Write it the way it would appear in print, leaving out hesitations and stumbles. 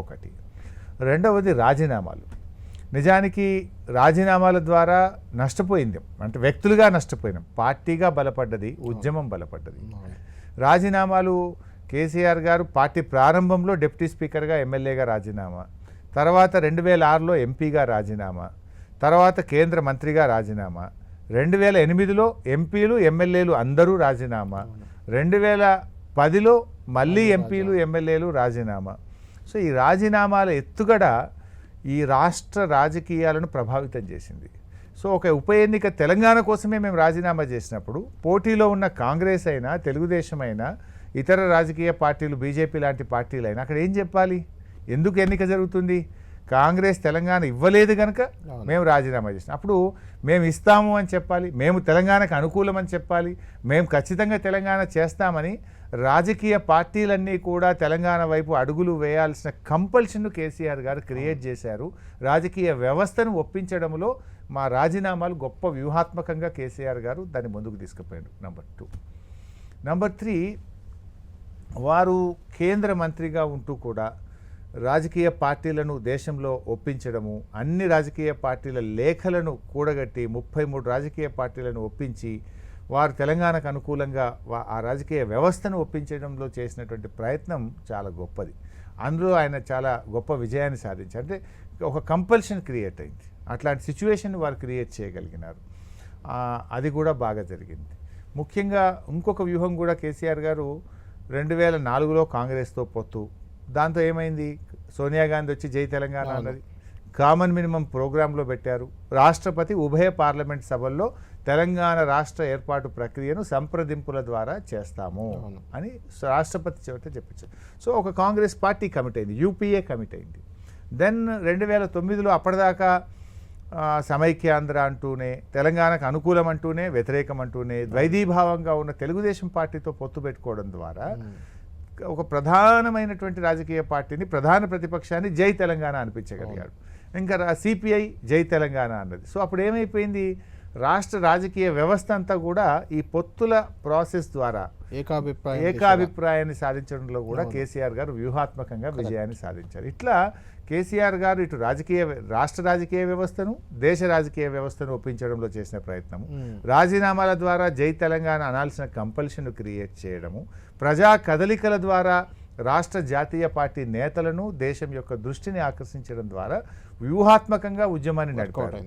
ఒకటి. రెండవది రాజీనామాలు. నిజానికి రాజీనామాల ద్వారా నష్టపోయింది అంటే వ్యక్తులుగా నష్టపోయినాం, పార్టీగా బలపడ్డది, ఉద్యమం బలపడ్డది. రాజీనామాలు కేసీఆర్ గారు పార్టీ ప్రారంభంలో డిప్యూటీ స్పీకర్గా ఎమ్మెల్యేగా రాజీనామా, తర్వాత 2006లో ఎంపీగా రాజీనామా, తర్వాత కేంద్ర మంత్రిగా రాజీనామా, 2008లో ఎంపీలు ఎమ్మెల్యేలు అందరూ రాజీనామా, 2010లో మళ్ళీ ఎంపీలు ఎమ్మెల్యేలు రాజీనామా. సో ఈ రాజీనామాల ఎత్తుగడ ఈ రాష్ట్ర రాజకీయాలను ప్రభావితం చేసింది. సో ఒక ఉప ఎన్నిక తెలంగాణ కోసమే మేము రాజీనామా చేసినప్పుడు పోటీలో ఉన్న కాంగ్రెస్ అయినా, తెలుగుదేశం అయినా, ఇతర రాజకీయ పార్టీలు, బీజేపీ లాంటి పార్టీలు అయినా అక్కడ ఏం చెప్పాలి? ఎందుకు ఎన్నిక జరుగుతుంది? కాంగ్రెస్ తెలంగాణ ఇవ్వలేదు కనుక మేము రాజీనామా చేసినాం. అప్పుడు మేము ఇస్తాము అని చెప్పాలి, మేము తెలంగాణకు అనుకూలమని చెప్పాలి, మేము ఖచ్చితంగా తెలంగాణ చేస్తామని రాజకీయ పార్టీలన్నీ కూడా తెలంగాణ వైపు అడుగులు వేయాల్సిన కంపల్షన్ను కేసీఆర్ గారు క్రియేట్ చేశారు. రాజకీయ వ్యవస్థను ఒప్పించడంలో మా రాజీనామాలు గొప్ప వ్యూహాత్మకంగా కేసీఆర్ గారు దాన్ని ముందుకు తీసుకుపోయారు. నెంబర్ 2. నెంబర్ 3, వారు కేంద్ర మంత్రిగా ఉంటూ కూడా రాజకీయ పార్టీలను దేశంలో ఒప్పించడము, అన్ని రాజకీయ పార్టీల లేఖలను కూడగట్టి 33 రాజకీయ పార్టీలను ఒప్పించి వారు తెలంగాణకు అనుకూలంగా ఆ రాజకీయ వ్యవస్థను ఒప్పించడంలో చేసినటువంటి ప్రయత్నం చాలా గొప్పది. అందులో ఆయన చాలా గొప్ప విజయాన్ని సాధించారు. అంటే ఒక కంపల్షన్ క్రియేట్ అయింది, అట్లాంటి సిచ్యువేషన్ వారు క్రియేట్ చేయగలిగినారు. అది కూడా బాగా జరిగింది. ముఖ్యంగా ఇంకొక వ్యూహం కూడా కేసీఆర్ గారు 2004లో కాంగ్రెస్తో పొత్తు, దాంతో ఏమైంది? సోనియా గాంధీ వచ్చి జై తెలంగాణ అన్నది, కామన్ మినిమం ప్రోగ్రాంలో పెట్టారు. రాష్ట్రపతి ఉభయ పార్లమెంట్ సభల్లో తెలంగాణ రాష్ట్ర ఏర్పాటు ప్రక్రియను సంప్రదింపుల ద్వారా చేస్తాము అని రాష్ట్రపతి చెబితే చెప్పించారు. సో ఒక కాంగ్రెస్ పార్టీ కమిట్ అయింది, యూపీఏ కమిట్ అయింది. దెన్ 2009లో అప్పటిదాకా సమైక్యాంధ్ర అంటూనే, తెలంగాణకు అనుకూలం అంటూనే, వ్యతిరేకం అంటూనే ద్వైధీభావంగా ఉన్న తెలుగుదేశం పార్టీతో పొత్తు పెట్టుకోవడం ద్వారా ఒక ప్రధానమైనటువంటి రాజకీయ పార్టీని, ప్రధాన ప్రతిపక్షాన్ని జై తెలంగాణ అనిపించగలిగాడు. ఇంకా సిపిఐ జై తెలంగాణ అన్నది. సో అప్పుడు ఏమైపోయింది? రాష్ట్ర రాజకీయ వ్యవస్థ అంతా కూడా ఈ పొత్తుల ప్రాసెస్ ద్వారా ఏకాభిప్రాయాన్ని సాధించడంలో కూడా కేసీఆర్ గారు వ్యూహాత్మకంగా విజయాన్ని సాధించారు. ఇట్లా కేసీఆర్ గారు ఇటు రాష్ట్ర రాజకీయ వ్యవస్థను, దేశ రాజకీయ వ్యవస్థను ఒప్పించడంలో చేసిన ప్రయత్నము, రాజీనామాల ద్వారా జై తెలంగాణ అనాల్సిన కంపల్షన్ క్రియేట్ చేయడము, ప్రజా కదలికల ద్వారా రాష్ట్ర జాతీయ పార్టీ నేతలను, దేశం యొక్క దృష్టిని ఆకర్షించడం ద్వారా వ్యూహాత్మకంగా ఉద్యమాన్ని నడిపారు.